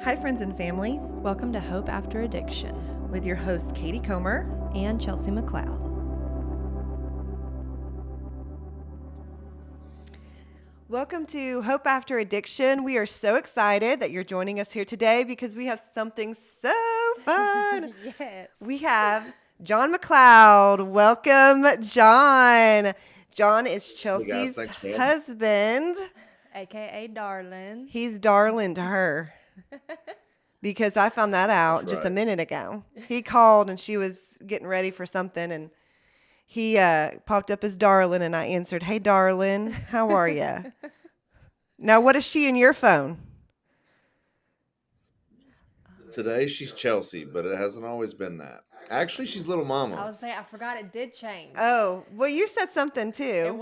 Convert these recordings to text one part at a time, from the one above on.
Hi, friends and family, Welcome to Hope After Addiction with your hosts, Katie Comer. and Chelsea McLeod. Welcome to Hope After Addiction. We are so excited that you're joining us here today because we have something so fun. Yes. We have John McLeod. Welcome, John. John is Chelsea's thanks, man. husband. AKA Darlin. He's darling to her because I found that out That's just a right. minute ago. He called and she was getting ready for something and he popped up as darling and I answered, "Hey, darling, how are you?" Now, what is she in your phone? Today she's Chelsea, but it hasn't always been that. Actually, she's Little Mama. I was saying, I forgot it did change. Oh, well, you said something It too.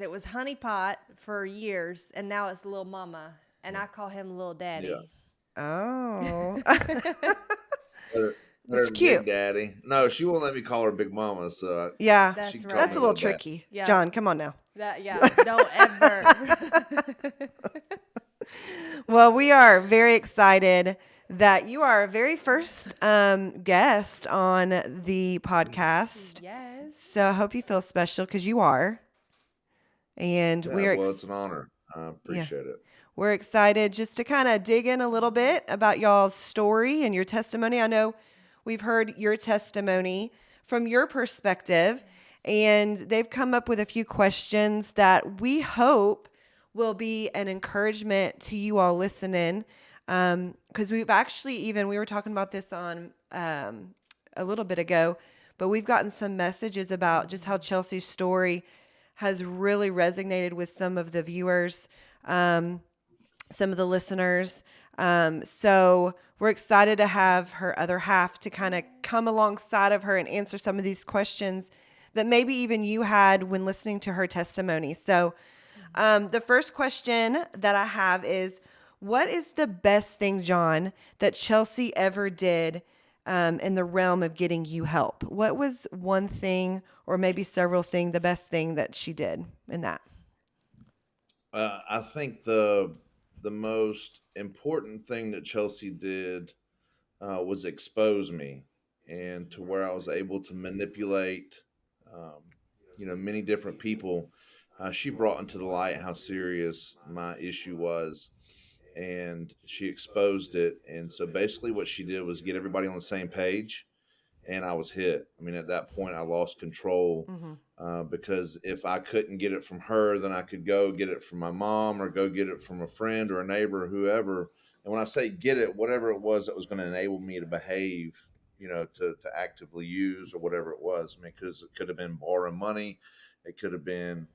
was Honey Pot for years, and now it's Lil Mama, and I call him Lil Daddy. Yeah. Oh. Let It's her cute. Big Daddy. No, she won't let me call her Big Mama. So Yeah, That's she can right. call that's a me little Dad. tricky. Yeah. John, come on now. Don't ever. Well, we are very excited that you are our very first guest on the podcast. Yes. So I hope you feel special because you are. And Yeah, we're well, it's an honor. I appreciate it. We're excited just to kind of dig in a little bit about y'all's story and your testimony. I know we've heard your testimony from your perspective, and they've come up with a few questions that we hope will be an encouragement to you all listening. Because we've actually we were talking about this on a little bit ago, but we've gotten some messages about just how Chelsea's story has really resonated with some of the viewers. Some of the listeners. So we're excited to have her other half to kind of come alongside of her and answer some of these questions that maybe even you had when listening to her testimony. So the first question that I have is, what is the best thing, John, that Chelsea ever did in the realm of getting you help? What was one thing or maybe several things, the best thing that she did in that? I think the most important thing that Chelsea did was expose me, and to where I was able to manipulate, um, many different people. She brought into the light how serious my issue was, and she exposed it. And so basically, what she did was get everybody on the same page, and I was hit. I mean, at that point, I lost control. Mm-hmm. Because if I couldn't get it from her, then I could go get it from my mom or go get it from a friend or a neighbor or whoever. And when I say get it, whatever it was that was going to enable me to behave, to actively use or whatever it was. I mean, because it could have been borrowing money. It could have been,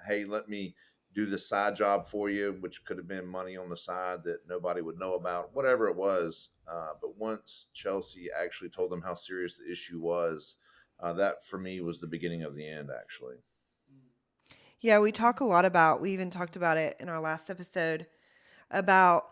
hey, let me do this side job for you, which could have been money on the side that nobody would know about, whatever it was. But once Chelsea actually told them how serious the issue was, that for me was the beginning of the end, actually. Yeah, we even talked about it in our last episode about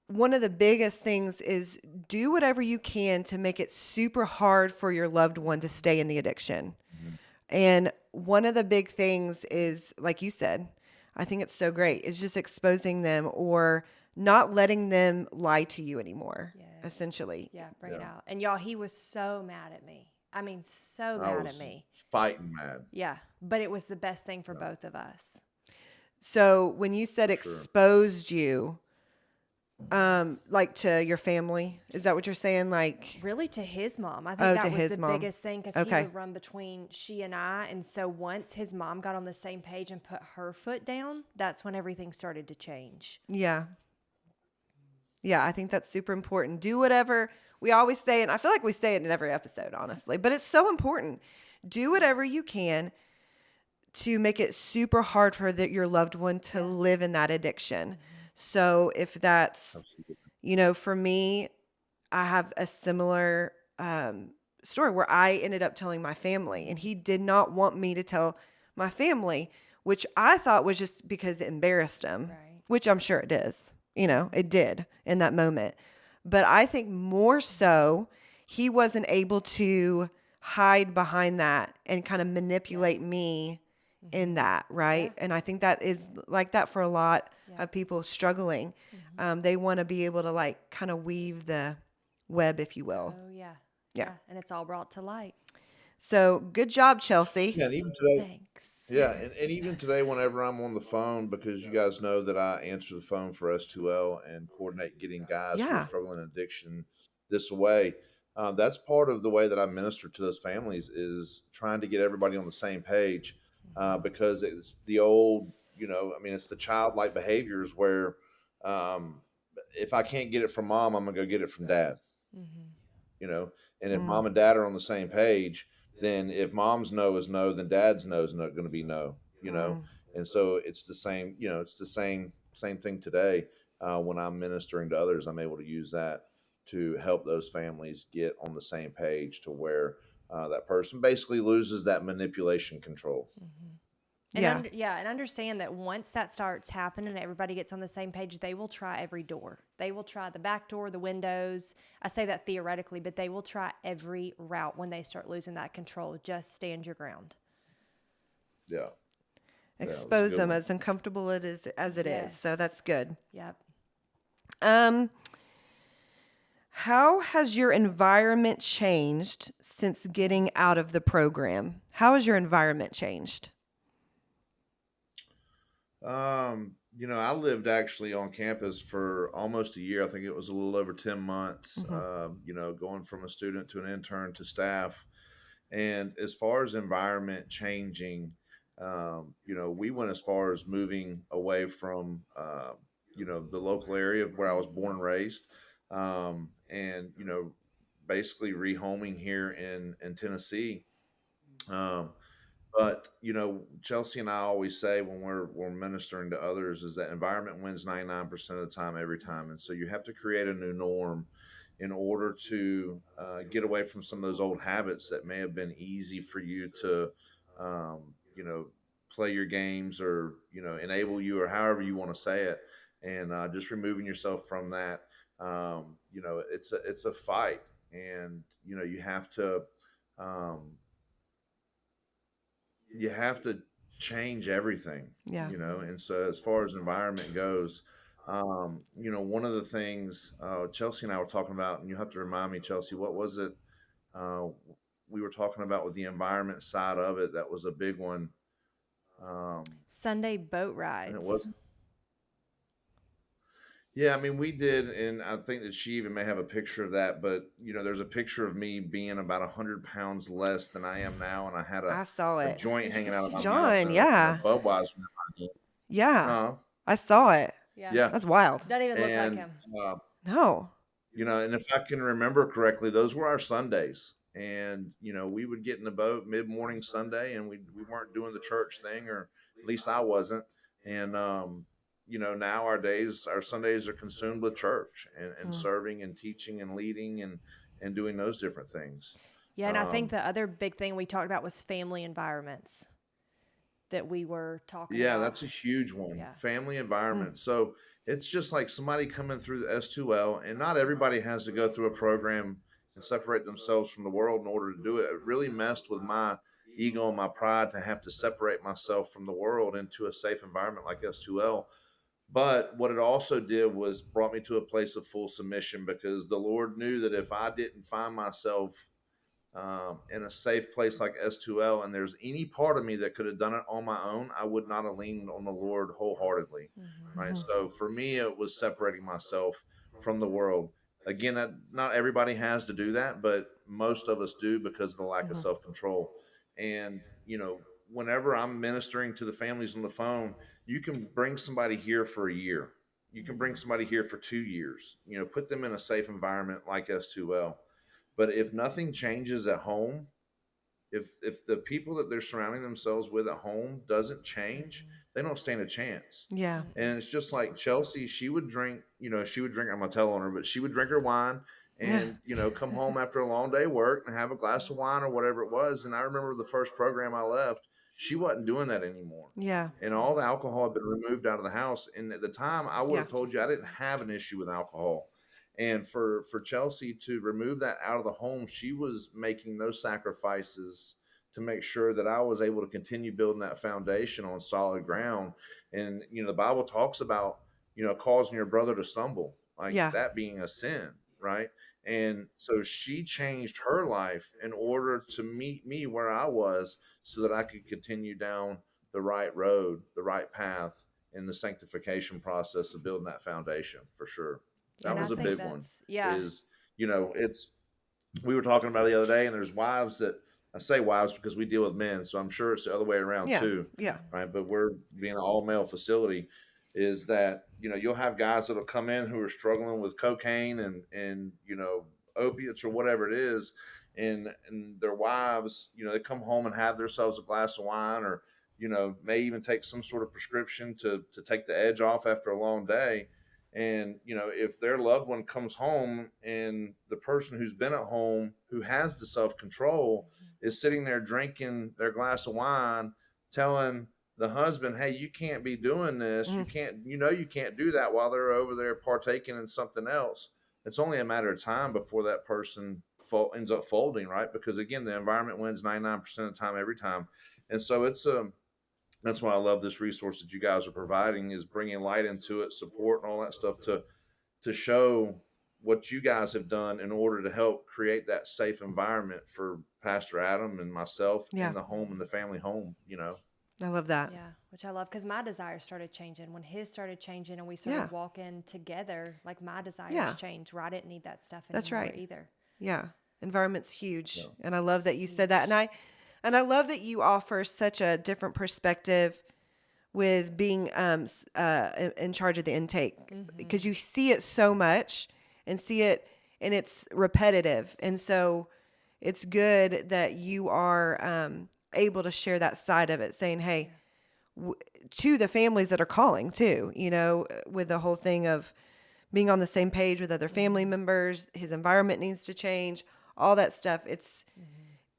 one of the biggest things is do whatever you can to make it super hard for your loved one to stay in the addiction. Mhm. And one of the big things is, like you said, I think it's so great, is just exposing them or not letting them lie to you anymore, Yes. essentially. Yeah, bring it Yeah. out. And y'all, he was so mad at me. I mean, so I mad was at me. fighting mad. Yeah, but it was the best thing for both of us. So when you said Sure. exposed you, like to your family, is that what you're saying? Like, Really, to his mom. I Oh, think to that was his the mom. biggest thing because Okay. he would run between she and I. And so once his mom got on the same page and put her foot down, that's when everything started to change. yeah. Yeah, I think that's super important. Do whatever we always say, and I feel like we say it in every episode, honestly, but it's so important. Do whatever you can to make it super hard for your loved one to live in that addiction. So if that's, Absolutely. for me, I have a similar story where I ended up telling my family, and he did not want me to tell my family, which I thought was just because it embarrassed him, Right. which I'm sure it is. It did in that moment. But I think more so, he wasn't able to hide behind that and kind of manipulate me in that, right? Yeah. And I think that is like that for a lot Yeah. of people struggling. They want to be able to like kind of weave the web, if you will. Oh yeah. Yeah. And it's all brought to light. So good job, Chelsea. Yeah, and even today, Thanks. yeah, and even today, whenever I'm on the phone, because you guys know that I answer the phone for S2L and coordinate getting guys who are Yeah. struggling in addiction this way. That's part of the way that I minister to those families is trying to get everybody on the same page, because it's the old, I mean, it's the childlike behaviors where if I can't get it from mom, I'm gonna go get it from dad. Mm-hmm. And if Mm. mom and dad are on the same page, then if mom's no is no, then dad's no is not going to be no. Mm. And so it's the same. It's the same thing today. When I'm ministering to others, I'm able to use that to help those families get on the same page to where that person basically loses that manipulation control. And Yeah. and understand that once that starts happening and everybody gets on the same page, they will try every door. They will try the back door, the windows. I say that theoretically, but they will try every route when they start losing that control. Just stand your ground. Yeah. Yeah, it was a Expose good them one. as uncomfortable it is as it is. So Yes. that's good. Yep. How has your environment changed since getting out of the program? How has your environment changed? I lived actually on campus for almost a year. I think it was a little over 10 months, going from a student to an intern to staff. And as far as environment changing, we went as far as moving away from, the local area where I was born and raised, and, basically rehoming here in Tennessee. Um, but Chelsea and I always say when we're ministering to others is that environment wins 99% of the time, every time, and so you have to create a new norm in order to get away from some of those old habits that may have been easy for you to, um, you know, play your games or enable you or however you want to say it, and just removing yourself from that. It's a fight, and you have to. Um, you have to change everything, Yeah. and so as far as environment goes, one of the things Chelsea and I were talking about, and you have to remind me, Chelsea, what was it uh, we were talking about with the environment side of it that was a big one? Sunday boat And it rides. was, yeah, I mean, we did, and I think that she even may have a picture of that, but there's a picture of me being about 100 pounds less than I am now, and I had I saw a it. joint hanging out of my mouth, John, and yeah. Budweiser in my hand. Yeah. Uh, I saw it. Yeah. yeah. That's wild. Doesn't even look like And him. uh, No. and if I can remember correctly, those were our Sundays. And we would get in the boat mid-morning Sunday, and we weren't doing the church thing, or at least I wasn't. And now our Sundays are consumed with church and serving and teaching and leading and doing those different things. Yeah, and I think Um, the other big thing we talked about was family environments that we were talking Yeah, about. that's a huge one. Yeah. Family environment. So it's just like somebody coming through the S2L, and not everybody has to go through a program and separate themselves from the world in order to do it. It really messed with my ego and my pride to have to separate myself from the world into a safe environment like S2L. But what it also did was brought me to a place of full submission, because the Lord knew that if I didn't find myself in a safe place like S2L, and there's any part of me that could have done it on my own, I would not have leaned on the Lord wholeheartedly. Right. So for me, it was separating myself from the world. Again, not everybody has to do that, but most of us do because of the lack of self control. And, whenever I'm ministering to the families on the phone, you can bring somebody here for a year. You can bring somebody here for 2 years, put them in a safe environment like S2L. But if nothing changes at home, if the people that they're surrounding themselves with at home doesn't change, they don't stand a chance. Yeah. And it's just like Chelsea, she would drink, I'm gonna tell on her, but she would drink her wine and, come home after a long day of work and have a glass of wine or whatever it was. And I remember the first program I left, she wasn't doing that anymore. Yeah. And all the alcohol had been removed out of the house. And at the time, I would have Yeah. told you I didn't have an issue with alcohol. And for Chelsea to remove that out of the home, she was making those sacrifices to make sure that I was able to continue building that foundation on solid ground. And, the Bible talks about, causing your brother to stumble, like Yeah. that being a sin, right? And so she changed her life in order to meet me where I was so that I could continue down the right road, the right path in the sanctification process of building that foundation for sure. That And I was a think big one. that's, yeah. Is, it's, we were talking about it the other day, and there's wives that, I say wives because we deal with men, so I'm sure it's the other way around Yeah. too, Yeah. right? But we're being an all male facility, is that, you'll have guys that'll come in who are struggling with cocaine and opiates or whatever it is, and their wives, they come home and have themselves a glass of wine, or may even take some sort of prescription to take the edge off after a long day. And if their loved one comes home and the person who's been at home, who has the self-control, is sitting there drinking their glass of wine, telling the husband, hey, you can't be doing this, you can't, you can't do that, while they're over there partaking in something else, it's only a matter of time before that person ends up folding, right? Because again, the environment wins 99% of the time, every time. And so that's why I love this resource that you guys are providing, is bringing light into it, support and all that stuff, to show what you guys have done in order to help create that safe environment for Pastor Adam and myself in the home, in the family home, I love that. Yeah, which I love, because my desires started changing when his started changing, and we started walking together. Like, my desires changed, where I didn't need that stuff anymore. That's right. Either. Yeah. Environment's huge. And I love that you said that. And I love that you offer such a different perspective with being in charge of the intake, because you see it so much and see it, and it's repetitive. And so it's good that you are able to share that side of it, saying, hey, to the families that are calling too, with the whole thing of being on the same page with other family members, his environment needs to change, all that stuff. It's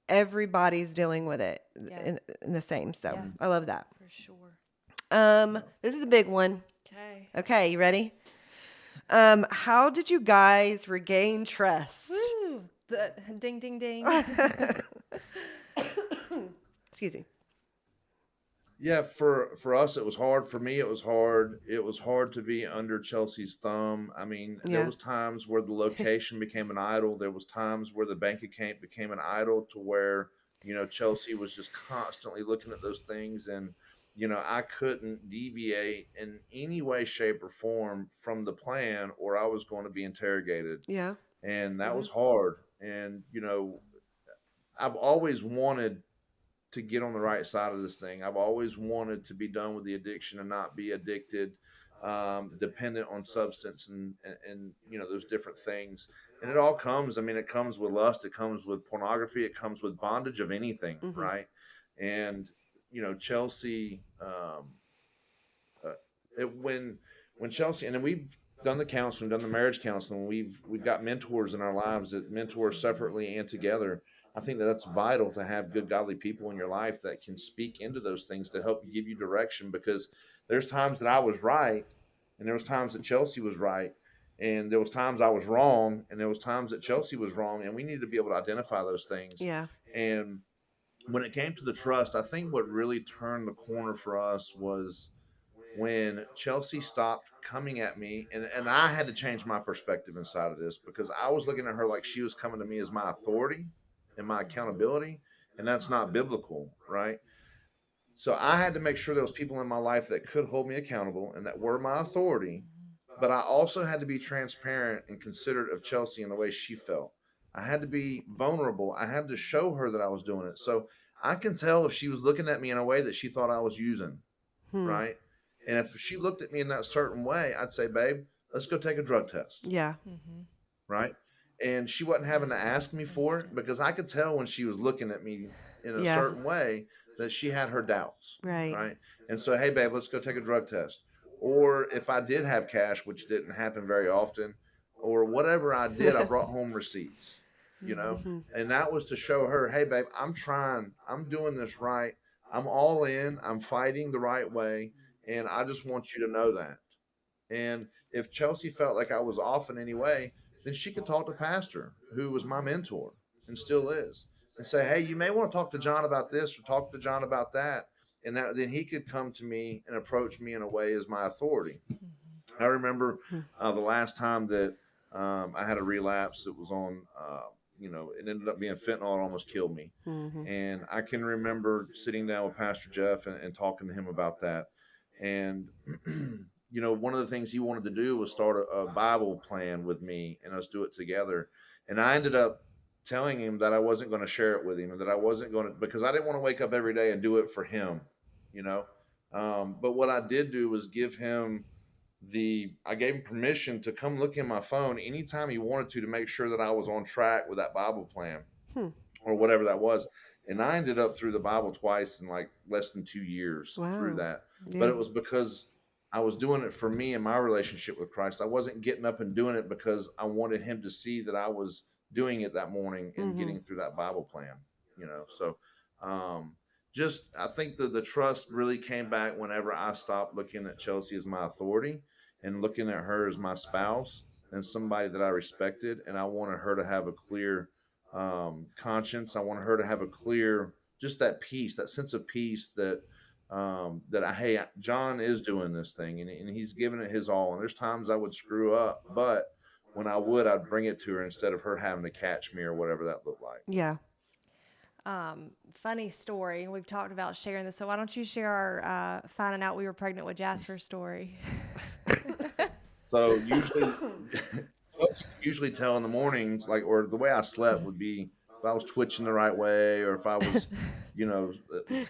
everybody's dealing with it in the same. So I love that. For sure. This is a big one. Okay, you ready? How did you guys regain trust? Woo! The ding, ding, ding. Excuse me. Yeah, for us, it was hard. For me, it was hard. It was hard to be under Chelsea's thumb. I mean, there was times where the location became an idol. There was times where the bank account became an idol, to where, Chelsea was just constantly looking at those things. And, I couldn't deviate in any way, shape, or form from the plan, or I was going to be interrogated. Yeah. And that was hard. And, I've always wanted to get on the right side of this thing. I've always wanted to be done with the addiction and not be addicted, dependent on substance and those different things. And it all comes, it comes with lust, it comes with pornography, it comes with bondage of anything, right? And, Chelsea, when Chelsea, and then we've done the counseling, done the marriage counseling, we've got mentors in our lives that mentor separately and together. I think that's vital, to have good, godly people in your life that can speak into those things to help give you direction, because there's times that I was right, and there was times that Chelsea was right, and there was times I was wrong, and there was times that Chelsea was wrong, and we need to be able to identify those things. Yeah. And when it came to the trust, I think what really turned the corner for us was when Chelsea stopped coming at me, and I had to change my perspective inside of this, because I was looking at her like she was coming to me as my authority and my accountability, and that's not biblical, right? So I had to make sure there was people in my life that could hold me accountable and that were my authority, but I also had to be transparent and considerate of Chelsea and the way she felt. I had to be vulnerable. I had to show her that I was doing it. So I can tell if she was looking at me in a way that she thought I was using, right? And if she looked at me in that certain way, I'd say, babe, let's go take a drug test. Yeah. Right? And she wasn't having to ask me for it, because I could tell when she was looking at me in a certain way that she had her doubts. Right. And so, hey, babe, let's go take a drug test. Or if I did have cash, which didn't happen very often, or whatever I did, I brought home receipts, and that was to show her, hey, babe, I'm doing this right. I'm all in. I'm fighting the right way. And I just want you to know that. And if Chelsea felt like I was off in any way, then she could talk to Pastor, who was my mentor and still is, and say, hey, you may want to talk to John about this or talk to John about that. And that then he could come to me and approach me in a way as my authority. I remember the last time that I had a relapse. It was on, it ended up being fentanyl. It almost killed me. And I can remember sitting down with Pastor Jeff and talking to him about that. And, one of the things he wanted to do was start a Bible plan with me and us do it together. And I ended up telling him that I wasn't going to share it with him and that I wasn't going to, because I didn't want to wake up every day and do it for him, But what I did do was I gave him permission to come look in my phone anytime he wanted to make sure that I was on track with that Bible plan or whatever that was. And I ended up through the Bible twice in like less than 2 years through that. Yeah. But it was because I was doing it for me and my relationship with Christ. I wasn't getting up and doing it because I wanted him to see that I was doing it that morning and getting through that Bible plan, So I think that the trust really came back whenever I stopped looking at Chelsea as my authority and looking at her as my spouse and somebody that I respected. And I wanted her to have a clear conscience. I wanted her to have a clear, just that peace, that sense of peace that hey, John is doing this thing and he's giving it his all. And there's times I would screw up, but when I would, I'd bring it to her instead of her having to catch me or whatever that looked like. Yeah. Funny story. We've talked about sharing this. So why don't you share our finding out we were pregnant with Jasper story? So usually tell in the mornings, or the way I slept would be if I was twitching the right way or if I was,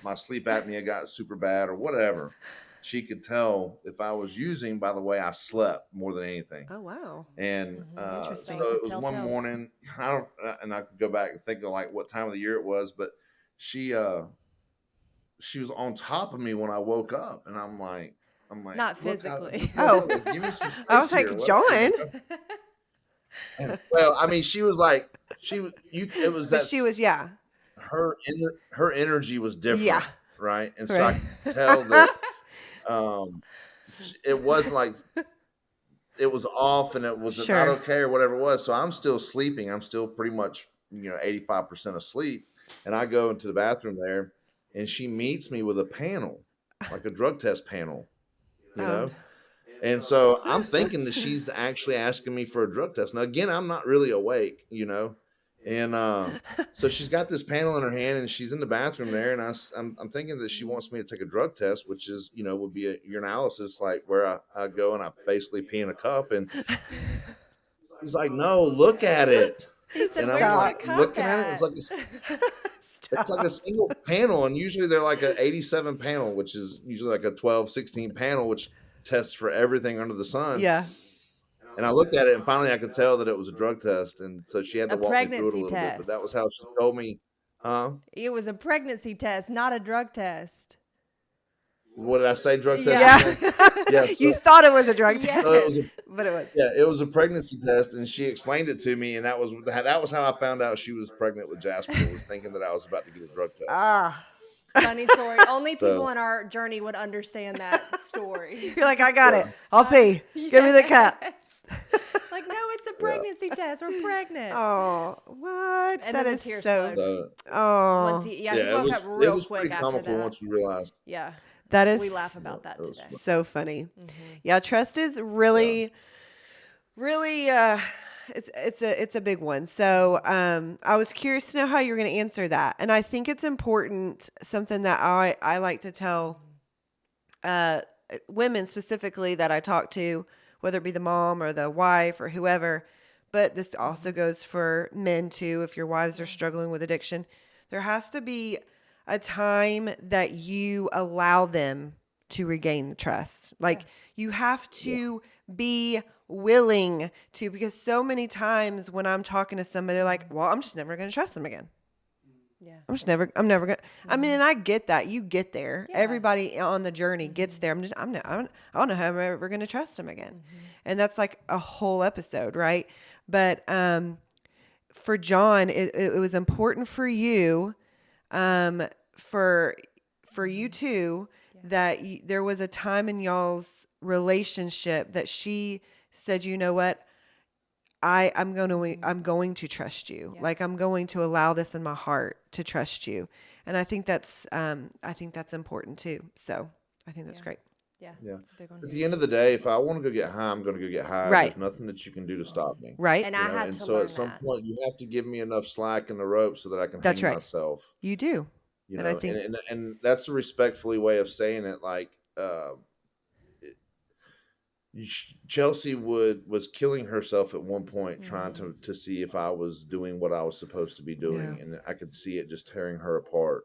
my sleep apnea got super bad or whatever. She could tell if I was using by the way I slept more than anything. Oh, wow. And so it was one morning, I could go back and think of what time of the year it was, but she was on top of me when I woke up and I'm like, not physically. Give me some space. I was like, here. John. Well, I mean, she was like, it was that. She was, yeah. Her energy was different. Yeah. Right. And so right. I could tell that, it wasn't like it was off and it was not okay or whatever it was. So I'm still sleeping. I'm still pretty much, 85% asleep. And I go into the bathroom there and she meets me with a panel, like a drug test panel, And so I'm thinking that she's actually asking me for a drug test. Now, again, I'm not really awake, And so she's got this panel in her hand and she's in the bathroom there. And I'm thinking that she wants me to take a drug test, which is, would be a urinalysis, like where I go and I basically pee in a cup. And he's like, no, look at it. And I'm like looking at it. It's like a single panel. And usually they're like an 87 panel, which is usually like a 12, 16 panel, which tests for everything under the sun. Yeah. And I looked at it and finally I could tell that it was a drug test. And so she had to walk me through it a little bit, but that was how she told me. It was a pregnancy test, not a drug test. What did I say? Drug test? Yeah. Yes. You thought it was a drug test, but it was. Yeah, it was a pregnancy test, and she explained it to me, and that was how I found out she was pregnant with Jasper. Was thinking that I was about to get a drug test. Funny story. Only people in our journey would understand that story. You're like, I got it. I'll pee. Give me the cup. Like, no, it's a pregnancy test. We're pregnant. Oh, what? And that then is the tears so. flowed. He woke up real it was quick pretty after comical that. once we realized. Yeah. That is. We laugh about that today. So funny. Mm-hmm. Yeah, trust is really, really. It's a big one. So I was curious to know how you're going to answer that, and I think it's important. Something that I like to tell women specifically that I talk to, whether it be the mom or the wife or whoever, but this also goes for men too. If your wives are struggling with addiction, there has to be a time that you allow them to regain the trust. Like you have to be willing to, because so many times when I'm talking to somebody, they're like, well, I'm just never going to trust them again. Yeah. I'm never going to, I mean, and I get that. You get there. Yeah. Everybody on the journey gets there. I don't know how I'm ever going to trust them again. Mm-hmm. And that's like a whole episode. Right. But, for John, it was important for you, for you too, that there was a time in y'all's relationship that she said, you know what, I'm going to trust you. Yeah. Like I'm going to allow this in my heart to trust you. And I think that's important too. So I think that's Yeah. great. Yeah. Yeah. It's a big one. At the end of the day, if I want to go get high, I'm going to go get high. Right. There's nothing that you can do to stop me. Right. And You I know, had and to so learn at some that. point, you have to give me enough slack in the rope so that I can That's hang right. myself. You do. You And I know, think and that's a respectfully way of saying it. Like, Chelsea was killing herself at one point trying to see if I was doing what I was supposed to be doing, Yeah. and I could see it just tearing her apart.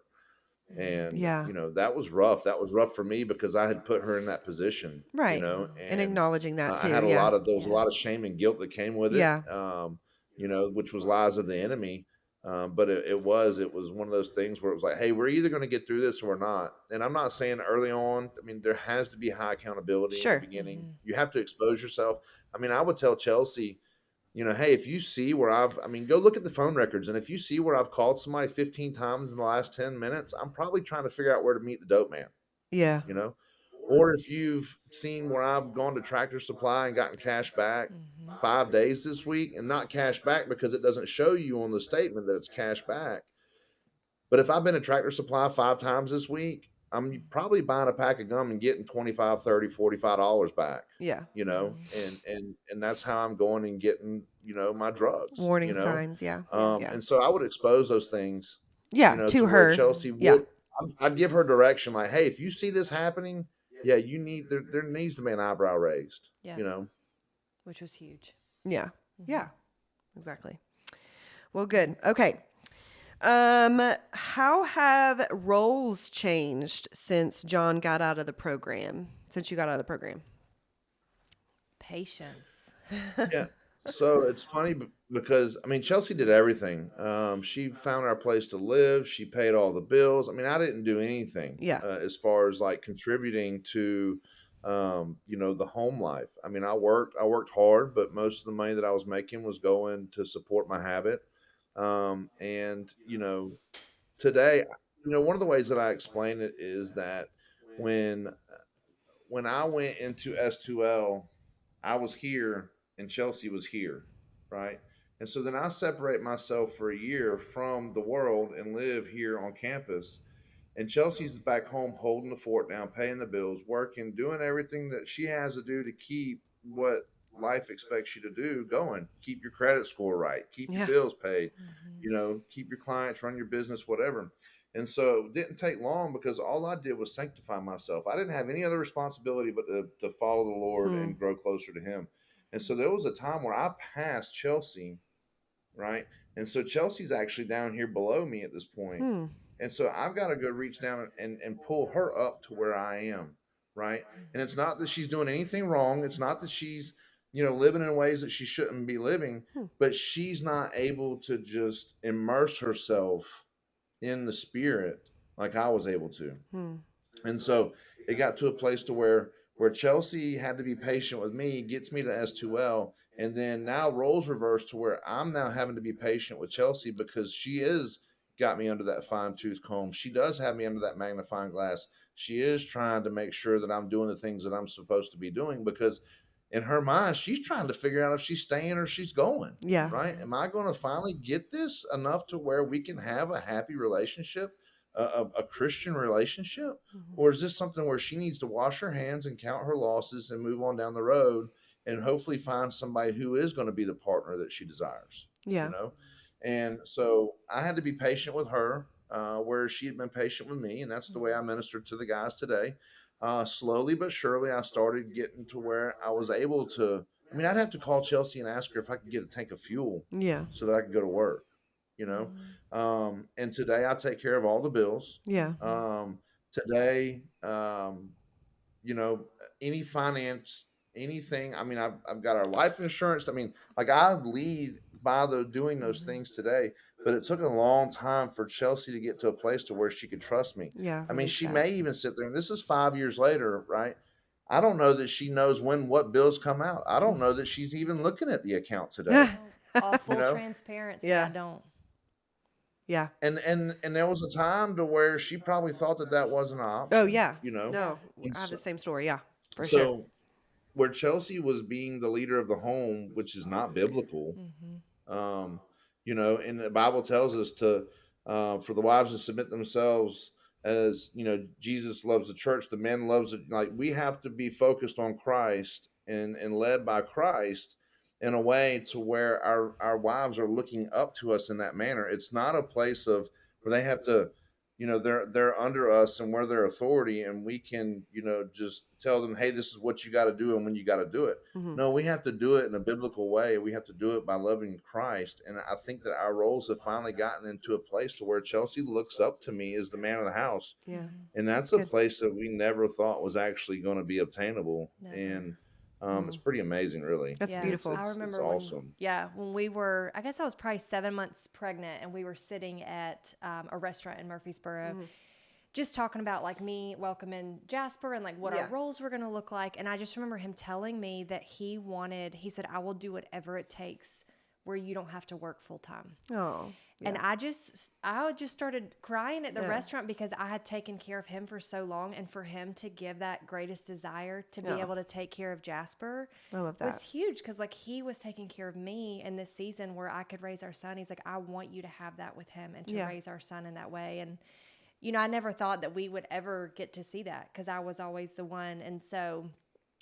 And Yeah. you know, that was rough. That was rough for me because I had put her in that position. You Right. know, And and acknowledging that I too. had a Yeah. lot of there was a Yeah. lot of shame and guilt that came with it. Yeah. You know, which was lies of the enemy. But it was one of those things where it was like, hey, we're either going to get through this or we're not. And I'm not saying early on. I mean, there has to be high accountability in Sure. the beginning. You have to expose yourself. I mean, I would tell Chelsea, you know, hey, if you see where go look at the phone records. And if you see where I've called somebody 15 times in the last 10 minutes, I'm probably trying to figure out where to meet the dope man, Yeah. you know? Or if you've seen where I've gone to Tractor Supply and gotten cash back 5 days this week, and not cash back because it doesn't show you on the statement that it's cash back. But if I've been to Tractor Supply 5 times this week, I'm probably buying a pack of gum and getting $25, $30, $45 back, Yeah. you know, and that's how I'm going and getting, you know, my drugs, Warning you know? signs. Yeah. Yeah. And so I would expose those things, Yeah. you know, To where her. Chelsea Yeah. would, I'd give her direction like, hey, if you see this happening, yeah, there needs to be an eyebrow raised, Yeah. you know? Which was huge. Yeah. Yeah. Exactly. Well, good. Okay. How have roles changed since John got out of the program? Since you got out of the program? Patience. Yeah. So it's funny because I mean Chelsea did everything. She found our place to live. She paid all the bills. I mean I didn't do anything. Yeah. As far as like contributing to, you know, the home life. I mean I worked hard, but most of the money that I was making was going to support my habit. And you know today, you know one of the ways that I explain it is that when I went into S2L, I was here and Chelsea was here, right? And so then I separate myself for a year from the world and live here on campus. And Chelsea's back home holding the fort down, paying the bills, working, doing everything that she has to do to keep what life expects you to do going. Keep your credit score right, keep your Yeah. bills paid, you know, keep your clients, run your business, whatever. And so it didn't take long because all I did was sanctify myself. I didn't have any other responsibility but to follow the Lord and grow closer to Him. And so there was a time where I passed Chelsea, right? And so Chelsea's actually down here below me at this point. And so I've got to go reach down and pull her up to where I am, right? And it's not that she's doing anything wrong. It's not that she's, you know, living in ways that she shouldn't be living, but she's not able to just immerse herself in the spirit like I was able to. And so it got to a place to where Chelsea had to be patient with me, gets me to S2L, and then now roles reversed to where I'm now having to be patient with Chelsea because she is got me under that fine tooth comb. She does have me under that magnifying glass. She is trying to make sure that I'm doing the things that I'm supposed to be doing because in her mind, she's trying to figure out if she's staying or she's going. Yeah. Right? Am I going to finally get this enough to where we can have a happy relationship, a Christian relationship? Or is this something where she needs to wash her hands and count her losses and move on down the road and hopefully find somebody who is going to be the partner that she desires? Yeah. You know? And so I had to be patient with her, where she had been patient with me. And that's the way I ministered to the guys today. Slowly but surely, I started getting to where I was able to. I mean, I'd have to call Chelsea and ask her if I could get a tank of fuel, Yeah. so that I could go to work. You know, and today I take care of all the bills. Yeah. Today, you know, any finance, anything. I mean, I've got our life insurance. I mean, like I lead by doing those things today. But it took a long time for Chelsea to get to a place to where she could trust me. Yeah. I mean, she may even sit there, and this is 5 years later, right? I don't know that she knows what bills come out. I don't know that she's even looking at the account today. All full know? transparency. Yeah. I don't. Yeah. And there was a time to where she probably thought that wasn't an option. Oh yeah. You know. No, And I have the so- same story. Yeah, for so, sure. where Chelsea was being the leader of the home, which is not biblical. Um, you know, and the Bible tells us to for the wives to submit themselves as you know Jesus loves the church, the men loves it. Like we have to be focused on Christ and led by Christ in a way to where our wives are looking up to us in that manner. It's not a place of where they have to, you know, they're under us and we're their authority, and we can, you know, just tell them, hey, this is what you got to do and when you got to do it. Mhm. No, we have to do it in a biblical way. We have to do it by loving Christ. And I think that our roles have finally gotten into a place to where Chelsea looks up to me as the man of the house. Yeah. And that's a Good. place that we never thought was actually going to be obtainable. Never. And it's pretty amazing, really. That's Yeah, beautiful. I It's remember awesome. when we were, I guess I was probably 7 months pregnant, and we were sitting at a restaurant in Murfreesboro, just talking about like me welcoming Jasper and like what Yeah. our roles were going to look like. And I just remember him telling me that he said, I will do whatever it takes where you don't have to work full time. Oh. Yeah. And I just started crying at the Yeah. restaurant because I had taken care of him for so long, and for him to give that greatest desire to be Yeah. able to take care of Jasper I love was that. huge, because like he was taking care of me in this season where I could raise our son. He's like, I want you to have that with him and to Yeah. raise our son in that way. And you know, I never thought that we would ever get to see that, because I was always the one. And so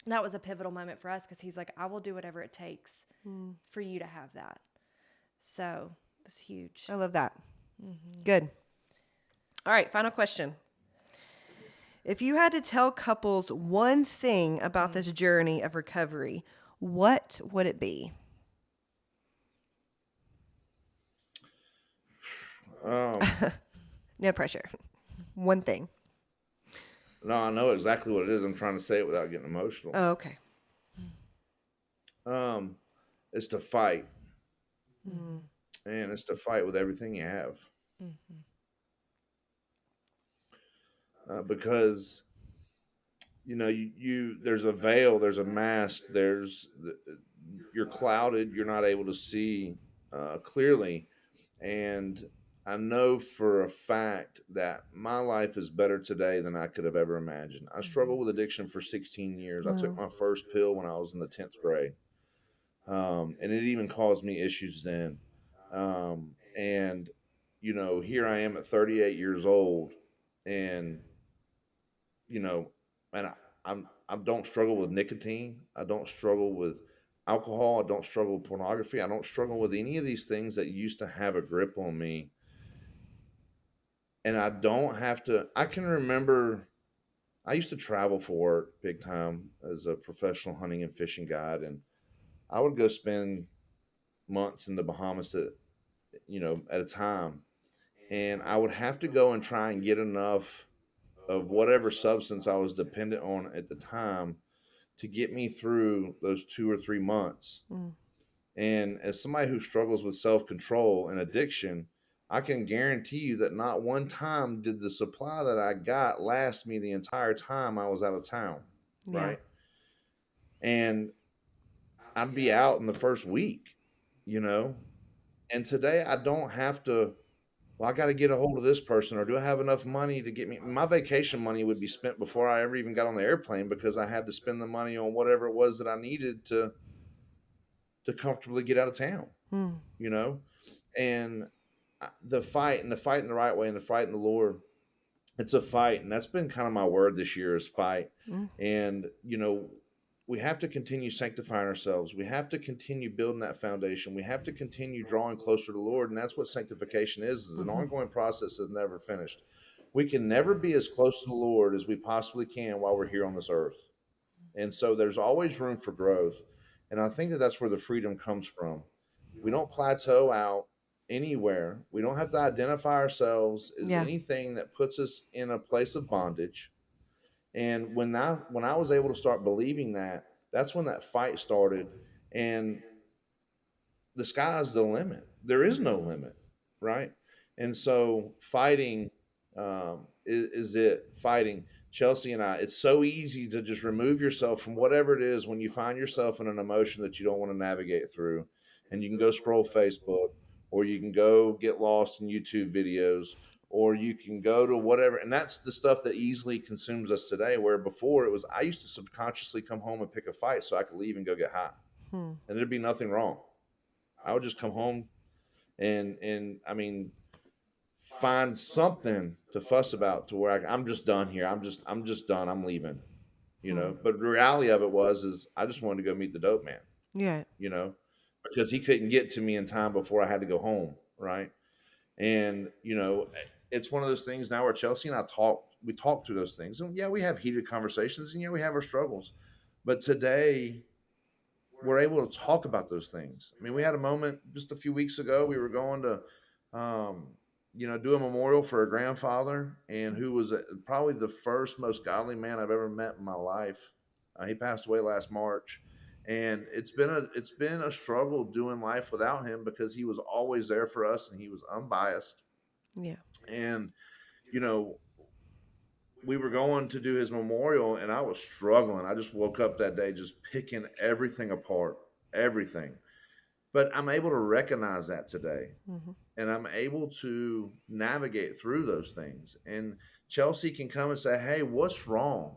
that was a pivotal moment for us, because he's like, I will do whatever it takes for you to have that. So it was huge. I love that. Good. All right, final question. If you had to tell couples one thing about this journey of recovery, what would it be? No pressure. One thing. No, I know exactly what it is. I'm trying to say it without getting emotional. Oh, okay. It's to fight. And it's to fight with everything you have. Because you know you there's a veil, there's a mask, you're clouded, you're not able to see clearly. And I know for a fact that my life is better today than I could have ever imagined. I struggled with addiction for 16 years. I took my first pill when I was in the 10th grade. And it even caused me issues then. And, you know, here I am at 38 years old, and, you know, and I don't struggle with nicotine. I don't struggle with alcohol. I don't struggle with pornography. I don't struggle with any of these things that used to have a grip on me. And I don't have to, I can remember I used to travel for work big time as a professional hunting and fishing guide. And I would go spend months in the Bahamas at a time. And I would have to go and try and get enough of whatever substance I was dependent on at the time to get me through those 2 or 3 months. And as somebody who struggles with self-control and addiction, I can guarantee you that not one time did the supply that I got last me the entire time I was out of town. Yeah. Right. And I'd be out in the first week, you know, and today I don't have to, well, I got to get a hold of this person, or do I have enough money to get me, my vacation money would be spent before I ever even got on the airplane, because I had to spend the money on whatever it was that I needed to comfortably get out of town, you know. And the fight in the right way and the fight in the Lord, it's a fight. And that's been kind of my word this year, is fight. And, you know, we have to continue sanctifying ourselves. We have to continue building that foundation. We have to continue drawing closer to the Lord. And that's what sanctification is an ongoing process that's never finished. We can never be as close to the Lord as we possibly can while we're here on this earth. And so there's always room for growth. And I think that that's where the freedom comes from. We don't plateau out anywhere. We don't have to identify ourselves as anything that puts us in a place of bondage. And when I was able to start believing that, that's when that fight started. And the sky's the limit. There is no limit, right? And so fighting is it. Fighting. Chelsea and I, it's so easy to just remove yourself from whatever it is when you find yourself in an emotion that you don't want to navigate through. And you can go scroll Facebook, or you can go get lost in YouTube videos, or you can go to whatever. And that's the stuff that easily consumes us today, where before it was, I used to subconsciously come home and pick a fight so I could leave and go get high. And there'd be nothing wrong. I would just come home and I mean, find something to fuss about to where I'm just done here. I'm just done. I'm leaving, you know. But the reality of it is I just wanted to go meet the dope man, Yeah. you know, because he couldn't get to me in time before I had to go home, right? And you know, it's one of those things now where Chelsea and I we talk through those things, and yeah, we have heated conversations, and yeah, we have our struggles, but today we're able to talk about those things. I mean, we had a moment just a few weeks ago. We were going to, you know, do a memorial for a grandfather, and who was probably the first most godly man I've ever met in my life. He passed away last March, and it's been a struggle doing life without him, because he was always there for us and he was unbiased. Yeah. And you know, we were going to do his memorial, and I was struggling. I just woke up that day just picking everything apart, everything. But I'm able to recognize that today, and I'm able to navigate through those things. And Chelsea can come and say, "Hey, what's wrong?"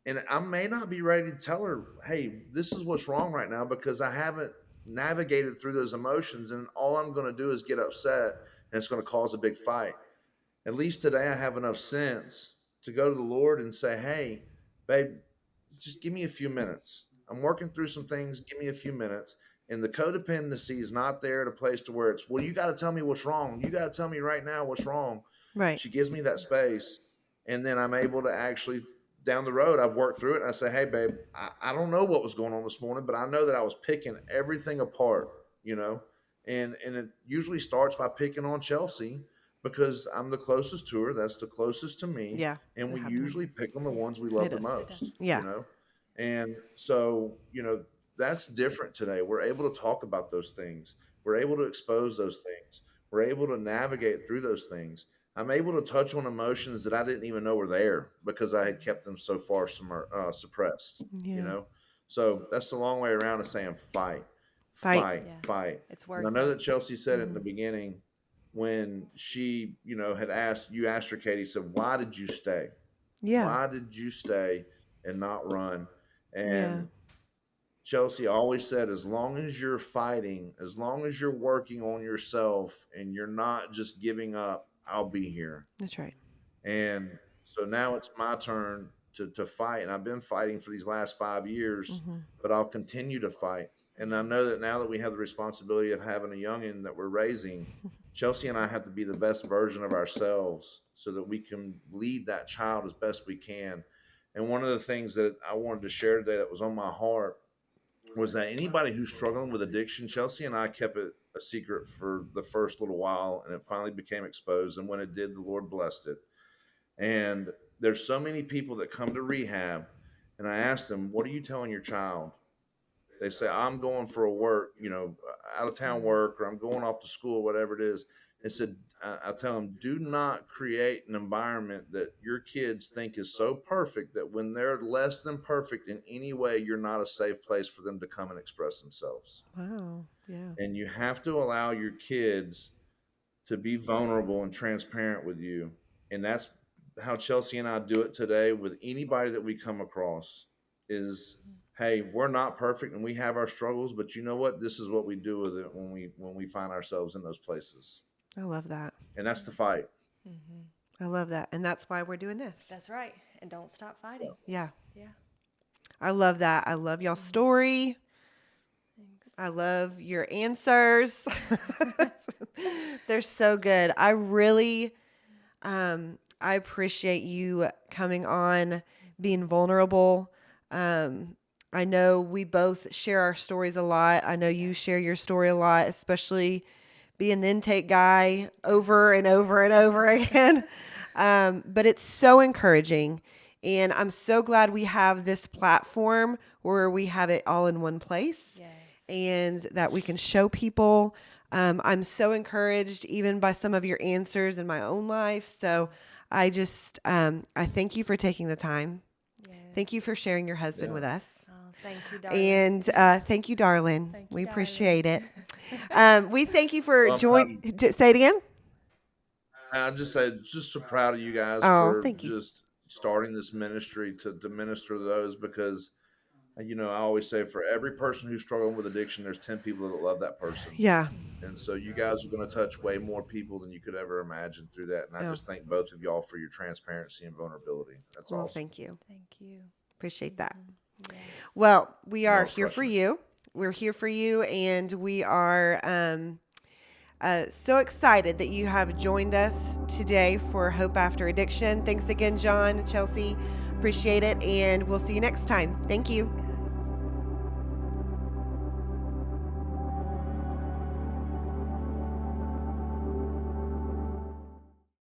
And I may not be ready to tell her, "Hey, this is what's wrong right now," because I haven't navigated through those emotions, and all I'm going to do is get upset, and it's going to cause a big fight. At least today I have enough sense to go to the Lord and say, "Hey, babe, just give me a few minutes. I'm working through some things. Give me a few minutes." And the codependency is not there at a place to where it's, "Well, you got to tell me what's wrong. You got to tell me right now what's wrong." Right. She gives me that space. And then I'm able to actually, down the road, I've worked through it. And I say, "Hey, babe, I don't know what was going on this morning, but I know that I was picking everything apart, you know." And it usually starts by picking on Chelsea, because I'm the closest to her. That's the closest to me. Yeah. And it we happens. usually pick on the ones we love It the does. most. Yeah. You know? And so, you know, that's different today. We're able to talk about those things. We're able to expose those things. We're able to navigate through those things. I'm able to touch on emotions that I didn't even know were there, because I had kept them so far suppressed, Yeah. you know? So that's the long way around of saying fight, Fight. fight, Yeah. fight. It's And I worth know it. that Chelsea said it in the beginning, when she, you know, had asked her, Katie, said, "Why did you stay? Yeah. Why did you stay and not run?" And Yeah. Chelsea always said, as long as you're fighting, as long as you're working on yourself and you're not just giving up, I'll be here. That's right. And so now it's my turn to fight. And I've been fighting for these last 5 years, but I'll continue to fight. And I know that now that we have the responsibility of having a youngin' that we're raising, Chelsea and I have to be the best version of ourselves so that we can lead that child as best we can. And one of the things that I wanted to share today that was on my heart was that anybody who's struggling with addiction, Chelsea and I kept it a secret for the first little while, and it finally became exposed. And when it did, the Lord blessed it. And there's so many people that come to rehab, and I ask them, "What are you telling your child?" They say, "I'm going for a work, you know, out of town work, or I'm going off to school," whatever it is. And said, I tell them, do not create an environment that your kids think is so perfect that when they're less than perfect in any way, you're not a safe place for them to come and express themselves. Wow. Yeah. And you have to allow your kids to be vulnerable and transparent with you. And that's how Chelsea and I do it today with anybody that we come across is, "Hey, we're not perfect and we have our struggles, but you know what? This is what we do with it when we find ourselves in those places." I love that. And that's the fight. I love that. And that's why we're doing this. That's right. And don't stop fighting. Yeah. Yeah. I love that. I love y'all's story. I love your answers. They're so good. I really, I appreciate you coming on, being vulnerable. I know we both share our stories a lot. I know you share your story a lot, especially being the intake guy over and over and over again. But it's so encouraging. And I'm so glad we have this platform where we have it all in one place. Yes. And that we can show people. I'm so encouraged even by some of your answers in my own life. So I just, I thank you for taking the time. Yes. Thank you for sharing your husband Yeah. with us. Oh, thank you, darling. And thank you, darling. Thank you, We darling. appreciate it. We thank you for Well, joining. Say it again. I just say, just so proud of you guys Oh, for thank you. just starting this ministry to minister to those, because I always say for every person who's struggling with addiction, there's 10 people that love that person. Yeah. And so you guys are going to touch way more people than you could ever imagine through that. And I Oh. just thank both of y'all for your transparency and vulnerability. That's Well, awesome. thank you. Thank you. Appreciate that. Yeah. Well, we are Y'all here for crushing it. you. We're here for you, and we are so excited that you have joined us today for Hope After Addiction. Thanks again, John and Chelsea. Appreciate it, and we'll see you next time. Thank you.